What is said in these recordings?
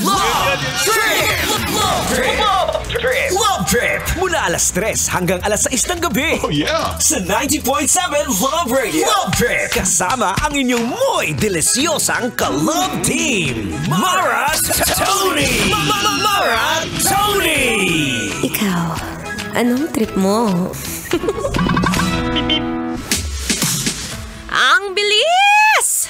Love Trip! Love Trip! Love Trip! Mula alas 3 hanggang alas 6 ng gabi. Oh yeah! Sa 90.7 Love Radio. Love Trip! Kasama ang inyong muy delisyosang ka-love team. Mara Tony! Mara Tony! Ikaw, anong trip mo? Ang bilis!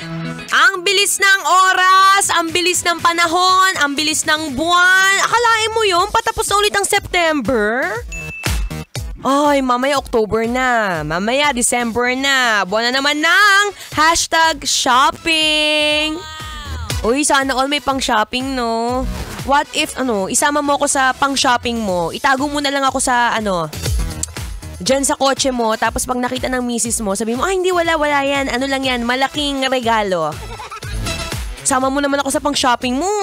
Ang bilis ng oras, ang bilis ng panahon, ang bilis ng buwan. Akalain mo yun, patapos na ulit ang September? Ay, mamaya October na, mamaya December na. Buwan na naman ng #shopping. Uy, sana all may pang-shopping, no? What if, isama mo ako sa pang-shopping mo, itago mo na lang ako sa, dyan sa kotse mo, tapos pag nakita ng misis mo, sabi mo, hindi, wala yan. Ano lang yan, malaking regalo. Sama mo naman ako sa pang-shopping mo.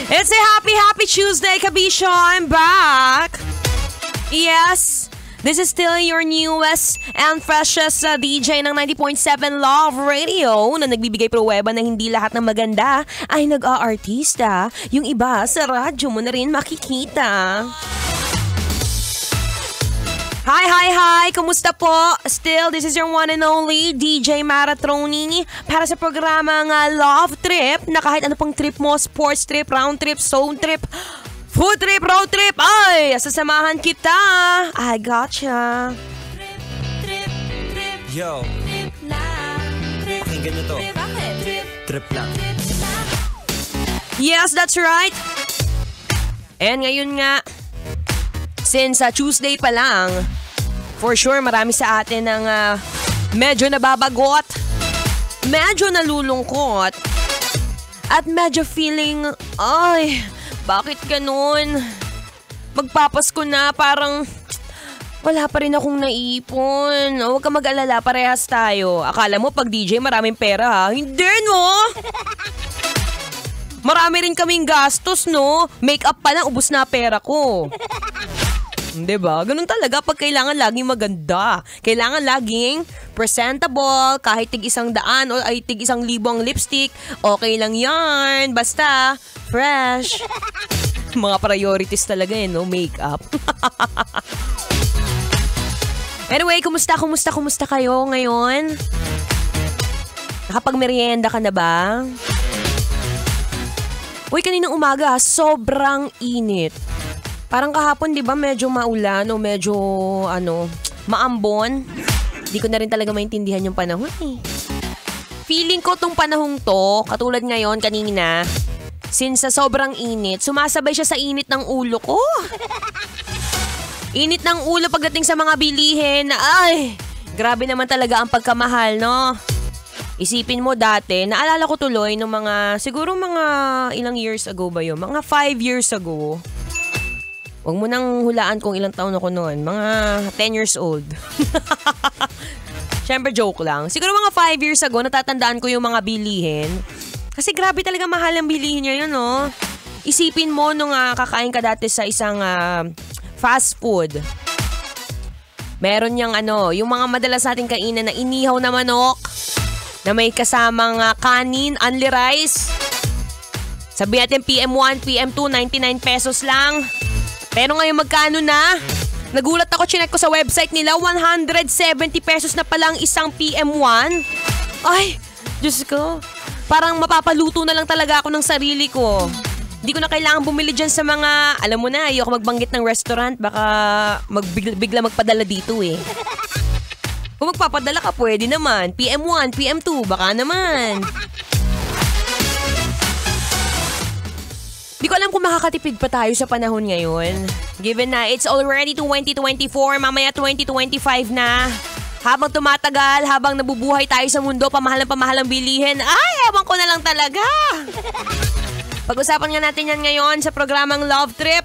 It's a happy Tuesday, Kabisyo. I'm back. Yes, this is still your newest and freshest DJ ng 90.7 Love Radio na nagbibigay pruweba na hindi lahat ng maganda ay nag-aartista. Yung iba sa radyo mo na rin makikita. Hi! Kumusta po? Still, this is your one and only DJ Mara Tony para sa programang Love Trip na kahit ano pang trip mo, sports trip, round trip, zone trip, food trip, road trip, ay, sasamahan kita. I gotcha. Yo, pakinggan nyo to. Trip lang. Yes, that's right. And ngayon nga, since Tuesday pa lang, for sure marami sa atin ang medyo nababagot, medyo nalulungkot, at medyo feeling, ay, bakit ganun? Magpapasko na, parang wala pa rin akong naipon. Huwag ka mag-alala, parehas tayo. Akala mo pag DJ maraming pera ha? Hindi, no? Marami rin kaming gastos, no? Make-up pa lang, ubos na pera ko. Diba? Ganun talaga pag kailangan laging maganda. Kailangan laging presentable, kahit tig-100 o ay tig-1,000 ang lipstick, okay lang yan. Basta, fresh. Mga priorities talaga no? Makeup. Anyway, kumusta kayo ngayon? Nakapag-merienda ka na ba? Uy, kaninang umaga, sobrang init. Parang kahapon, di ba, medyo maulan o medyo, maambon. Di ko na rin talaga maintindihan yung panahon eh. Feeling ko tong panahong to, katulad ngayon, kanina, since sa sobrang init, sumasabay siya sa init ng ulo ko. Init ng ulo pagdating sa mga bilihin. Ay, grabe naman talaga ang pagkamahal, no? Isipin mo dati, naalala ko tuloy nung siguro mga ilang years ago ba yun? Mga 5 years ago. Huwag mo nang hulaan kung ilang taon ako noon. Mga 10 years old. Siyempre joke lang. Siguro mga 5 years ago, natatandaan ko yung mga bilihin. Kasi grabe talaga mahal ang bilihin niya yun, no? Isipin mo nung kakain ka dati sa isang fast food. Meron niyang yung mga madalas nating kainan na inihaw na manok, na may kasamang kanin, only rice. Sabi natin PM1, PM2, 99 pesos lang. Pero ngayon magkano na? Nagulat ako, chinek ko sa website nila, 170 pesos na palang isang PM1. Ay, Diyos ko. Parang mapapaluto na lang talaga ako ng sarili ko. Hindi ko na kailangan bumili dyan sa mga, alam mo na, ayoko magbanggit ng restaurant, baka bigla magpadala dito eh. Kung magpapadala ka, pwede naman. PM1, PM2, baka naman. Di ko alam kung makakatipid pa tayo sa panahon ngayon. Given na it's already 2024, mamaya 2025 na. Habang tumatagal, habang nabubuhay tayo sa mundo, pamahal ang bilihin. Ay, ewan ko na lang talaga. Pag-usapan nga natin yan ngayon sa programang Love Trip.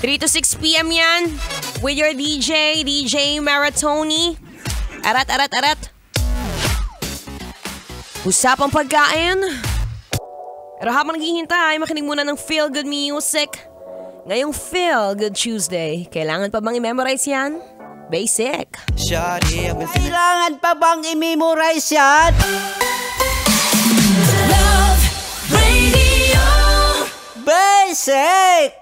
3 to 6 p.m. yan. With your DJ Mara Tony. Arat. Usapang pagkain. Pero habang naghihintay, makinig muna ng Feel Good Music. Ngayong Feel Good Tuesday, kailangan pa bang i-memorize yan? Basic. Kailangan pa bang i-memorize yan? sake!